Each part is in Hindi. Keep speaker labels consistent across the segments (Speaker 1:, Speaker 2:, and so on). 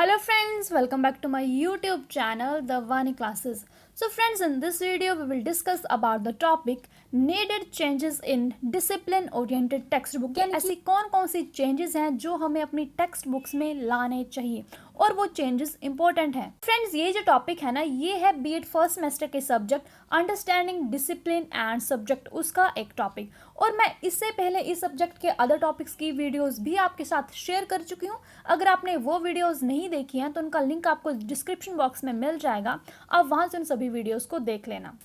Speaker 1: Hello friends, welcome back to my YouTube channel The Vani Classes. So friends, in this video we will discuss about the topic needed changes in discipline oriented textbook। यानी ऐसी कौन कौन सी चेंजेस हैं जो हमें अपनी टेक्स्ट बुक्स में लाने चाहिए और वो चेंजेस इंपॉर्टेंट हैं। फ्रेंड्स, ये जो टॉपिक है ना, ये है बीएड फर्स्ट सेमेस्टर के subject understanding discipline and subject, उसका एक टॉपिक। और मैं इससे पहले इस सब्जेक्ट के अदर टॉपिक्स की वीडियोस भी आपके साथ शेयर कर चुकी हूँ। अगर आपने वो वीडियोस नहीं देखी हैं तो उनका लिंक आपको डिस्क्रिप्शन बॉक्स में मिल जाएगा, आप वहाँ से उन सभी वीडियोस को देख लेना।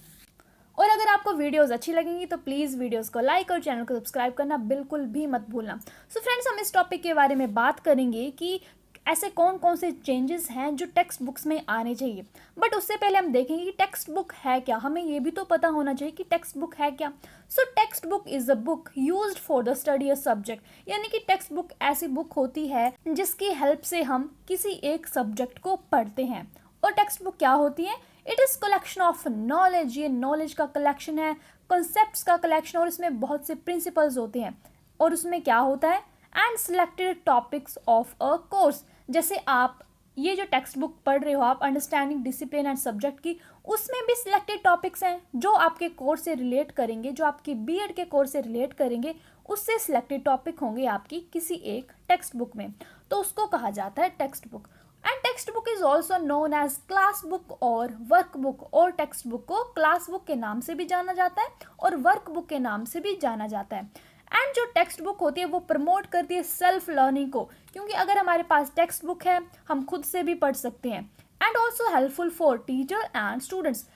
Speaker 1: और अगर आपको वीडियोस अच्छी लगेंगी तो प्लीज़ वीडियोस को लाइक और चैनल को सब्सक्राइब करना बिल्कुल भी मत भूलना। सो फ्रेंड्स, हम इस टॉपिक के बारे में बात करेंगे कि ऐसे कौन कौन से चेंजेस हैं जो टेक्स्ट बुक्स में आने चाहिए। बट उससे पहले हम देखेंगे कि टेक्स्ट बुक है क्या। हमें ये भी तो पता होना चाहिए कि टेक्स्ट बुक है क्या। सो text book is a book used for the study a subject, यानी कि टेक्स्ट बुक ऐसी बुक होती है जिसकी हेल्प से हम किसी एक सब्जेक्ट को पढ़ते हैं। और टेक्स्ट बुक क्या होती है? It is collection of knowledge. ये नॉलेज का कलेक्शन है, कॉन्सेप्ट्स का कलेक्शन, और इसमें बहुत से प्रिंसिपल्स होते हैं। और उसमें क्या होता है? And selected topics of a course. जैसे आप ये जो टेक्स्ट बुक पढ़ रहे हो आप अंडरस्टैंडिंग डिसिप्लिन एंड सब्जेक्ट की, उसमें भी सिलेक्टेड टॉपिक्स हैं जो आपके कोर्स से रिलेट करेंगे, जो आपकी बीएड के कोर्स से रिलेट करेंगे। उससे सिलेक्टेड टॉपिक होंगे आपकी किसी एक टेक्स्ट बुक में, तो उसको कहा जाता है textbook. And textbook is also known as class book और वर्क बुक। और टेक्स्ट बुक को क्लास बुक के नाम से भी जाना जाता है और वर्क बुक के नाम से भी जाना जाता है। एंड जो टेक्स्ट बुक होती है वो प्रमोट करती है सेल्फ लर्निंग को, क्योंकि अगर हमारे पास टेक्स्ट बुक है हम खुद से भी पढ़ सकते हैं। And also helpful for teacher and students.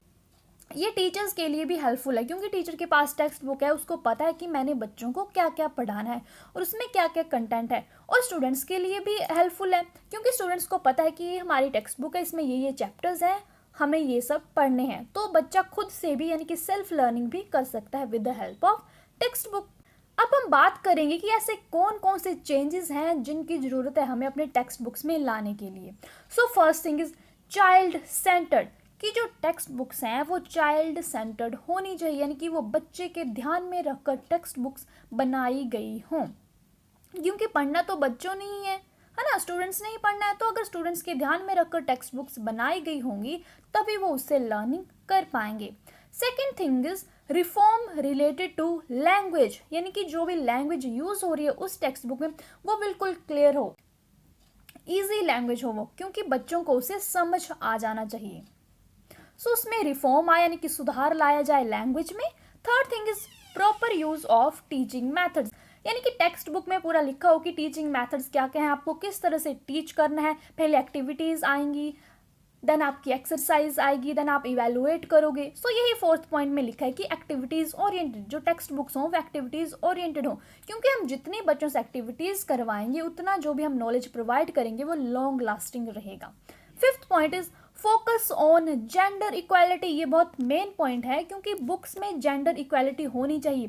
Speaker 1: ये टीचर्स के लिए भी हेल्पफुल है, क्योंकि टीचर के पास टेक्स्ट बुक है, उसको पता है कि मैंने बच्चों को क्या क्या पढ़ाना है और उसमें क्या क्या कंटेंट है। और स्टूडेंट्स के लिए भी हेल्पफुल है, क्योंकि स्टूडेंट्स को पता है कि ये हमारी टेक्स्ट बुक है, इसमें ये चैप्टर्स हैं, हमें ये सब पढ़ने हैं। तो बच्चा खुद से भी यानी कि सेल्फ लर्निंग भी कर सकता है with the help of text book. अब हम बात करेंगे कि ऐसे कौन कौन से चेंजेस हैं जिनकी ज़रूरत है हमें अपने टेक्स्ट बुक्स में लाने के लिए। So first thing is child centred, कि जो टेक्स्ट बुक्स हैं वो चाइल्ड सेंटर्ड होनी चाहिए, यानी कि वो बच्चे के ध्यान में रखकर टेक्स्ट बुक्स बनाई गई हों। क्योंकि पढ़ना तो बच्चों ने ही है ना, स्टूडेंट्स ने ही पढ़ना है। तो अगर स्टूडेंट्स के ध्यान में रखकर टेक्स्ट बुक्स बनाई गई होंगी तभी वो उससे लर्निंग कर पाएंगे। Second thing is reform related to language, यानी कि जो भी लैंग्वेज यूज हो रही है उस टेक्स्ट बुक में वो बिल्कुल क्लियर हो, ईजी लैंग्वेज हो वो, क्योंकि बच्चों को उसे समझ आ जाना चाहिए। सो उसमें रिफॉर्म आया, यानी कि सुधार लाया जाए लैंग्वेज में। Third thing is proper use of teaching methods, यानी कि टेक्स्ट बुक में पूरा लिखा हो कि टीचिंग मैथड्स क्या क्या हैं, आपको किस तरह से टीच करना है। पहले एक्टिविटीज आएंगी, देन आपकी एक्सरसाइज आएगी, देन आप इवेलुएट करोगे। सो यही फोर्थ पॉइंट में लिखा है कि एक्टिविटीज ओरिएंटेड जो टेक्स्ट बुक्स हों वो एक्टिविटीज ओरिएंटेड हो, क्योंकि हम जितनी बच्चों से एक्टिविटीज करवाएंगे उतना जो भी हम नॉलेज प्रोवाइड करेंगे वो लॉन्ग लास्टिंग रहेगा। Fifth point is focus on gender equality. ये बहुत मेन पॉइंट है, क्योंकि बुक्स में जेंडर इक्वालिटी होनी चाहिए,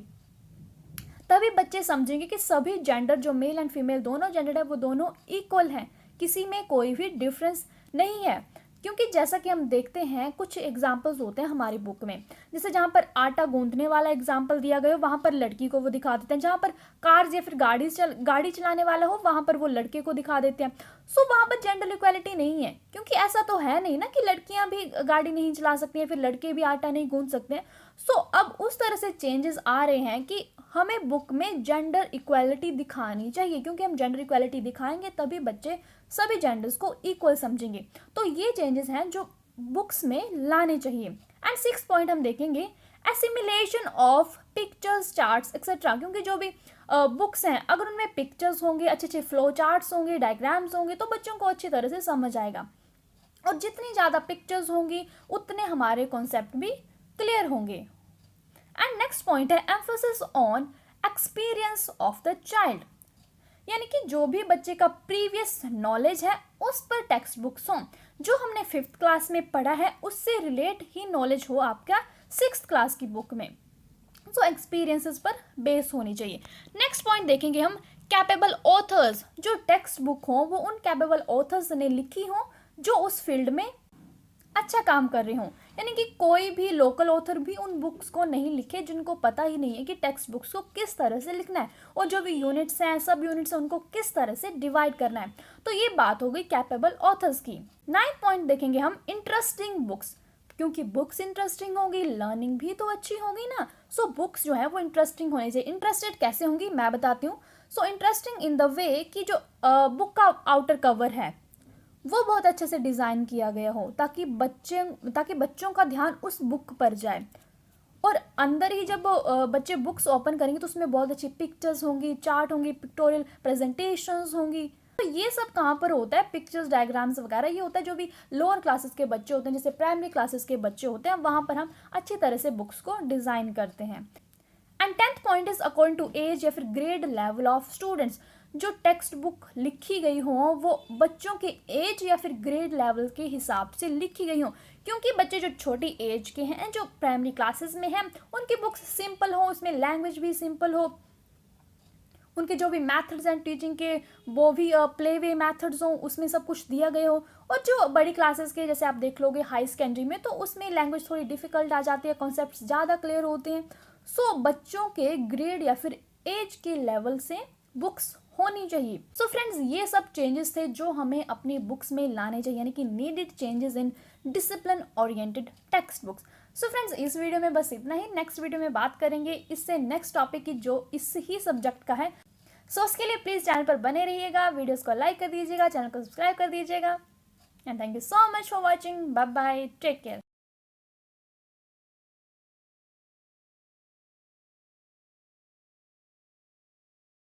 Speaker 1: तभी बच्चे समझेंगे कि सभी जेंडर जो मेल एंड फीमेल दोनों जेंडर है वो दोनों इक्वल हैं, किसी में कोई भी डिफरेंस नहीं है। क्योंकि जैसा कि हम देखते हैं कुछ एग्जाम्पल्स होते हैं हमारी बुक में, जैसे जहाँ पर आटा गूंथने वाला एग्जाम्पल दिया गया हो वहाँ पर लड़की को वो दिखा देते हैं, जहाँ पर कार या फिर गाड़ी चलाने वाला हो वहाँ पर वो लड़के को दिखा देते हैं। सो वहाँ पर जेंडर इक्वालिटी नहीं है, क्योंकि ऐसा तो है नहीं ना कि लड़कियाँ भी गाड़ी नहीं चला सकती हैं, फिर लड़के भी आटा नहीं गूंथ सकते हैं। सो अब उस तरह से चेंजेस आ रहे हैं कि हमें बुक में जेंडर इक्वालिटी दिखानी चाहिए, क्योंकि हम जेंडर इक्वालिटी दिखाएंगे तभी बच्चे सभी जेंडर्स को इक्वल समझेंगे। तो ये चेंजेस हैं जो बुक्स में लाने चाहिए। एंड सिक्स पॉइंट हम देखेंगे assimilation of pictures, charts etcetera, क्योंकि जो भी बुक्स हैं अगर उनमें पिक्चर्स होंगे, अच्छे अच्छे फ्लो चार्ट्स होंगे, डायग्राम्स होंगे, तो बच्चों को अच्छी तरह से समझ आएगा। और जितनी ज़्यादा पिक्चर्स होंगी उतने हमारे कॉन्सेप्ट भी क्लियर होंगे। एंड नेक्स्ट पॉइंट है emphasis on experience of the child, यानी कि जो भी बच्चे का प्रीवियस नॉलेज है उस पर टेक्स्ट बुक्स हों। जो हमने 5th क्लास में पढ़ा है उससे रिलेट ही नॉलेज हो आपका 6th क्लास की बुक में। सो एक्सपीरियंसेस पर बेस होनी चाहिए। नेक्स्ट पॉइंट देखेंगे हम कैपेबल ऑथर्स, जो टेक्स्ट बुक हो वो उन कैपेबल ऑथर्स ने लिखी हो जो उस फील्ड में अच्छा काम कर रहे हों, यानी कि कोई भी लोकल ऑथर भी उन बुक्स को नहीं लिखे जिनको पता ही नहीं है कि टेक्स्ट बुक्स को किस तरह से लिखना है और जो भी यूनिट्स हैं, सब यूनिट्स हैं, उनको किस तरह से डिवाइड करना है। तो ये बात हो गई कैपेबल ऑथर्स की। 9th पॉइंट देखेंगे हम, इंटरेस्टिंग बुक्स। क्योंकि बुक्स इंटरेस्टिंग होगी, लर्निंग भी तो अच्छी होगी ना। सो बुक्स जो है वो इंटरेस्टिंग होनी चाहिए। इंटरेस्टेड कैसे होंगी मैं बताती हूँ। So interesting in the way कि जो बुक का आउटर कवर है वो बहुत अच्छे से डिज़ाइन किया गया हो ताकि बच्चों का ध्यान उस बुक पर जाए। और अंदर ही जब बच्चे बुक्स ओपन करेंगे तो उसमें बहुत अच्छी पिक्चर्स होंगी, चार्ट होंगी, पिक्टोरियल प्रेजेंटेशंस होंगी। तो ये सब कहाँ पर होता है, पिक्चर्स, डायग्राम्स वगैरह, ये होता है जो भी लोअर क्लासेस के बच्चे होते हैं, जैसे प्राइमरी क्लासेस के बच्चे होते हैं, वहाँ पर हम अच्छी तरह से बुक्स को डिज़ाइन करते हैं। And 10th point is according to age या फिर ग्रेड लेवल ऑफ स्टूडेंट्स। जो टेक्स्ट बुक लिखी गई हो वो बच्चों के एज या फिर ग्रेड लेवल के हिसाब से लिखी गई हो। क्योंकि बच्चे जो छोटी एज के हैं, जो प्राइमरी क्लासेस में हैं, उनकी बुक्स सिंपल हो, उसमें लैंग्वेज भी सिंपल हो, उनके जो भी मैथड्स एंड टीचिंग के वो भी प्ले वे मैथड्स हों, उसमें सब कुछ दिया गया हो। और जो बड़ी क्लासेस के जैसे आप देख लोगे हाई सेकेंडरी में, तो उसमें लैंग्वेज थोड़ी डिफिकल्ट आ जाती है, कॉन्सेप्ट्स ज़्यादा क्लियर होते हैं। सो बच्चों के ग्रेड या फिर एज के लेवल से बुक्स होनी चाहिए। सो फ्रेंड्स, ये सब चेंजेस थे जो हमें अपनी बुक्स में लाने चाहिए, यानी कि needed changes in discipline oriented text books. So friends, इस वीडियो में बस इतना ही। नेक्स्ट वीडियो में बात करेंगे इससे नेक्स्ट टॉपिक की जो इस ही सब्जेक्ट का है। सो उसके लिए प्लीज़ चैनल पर बने रहिएगा, वीडियोस को लाइक कर दीजिएगा, चैनल को सब्सक्राइब कर दीजिएगा। And thank you so much for watching. Bye bye, take care.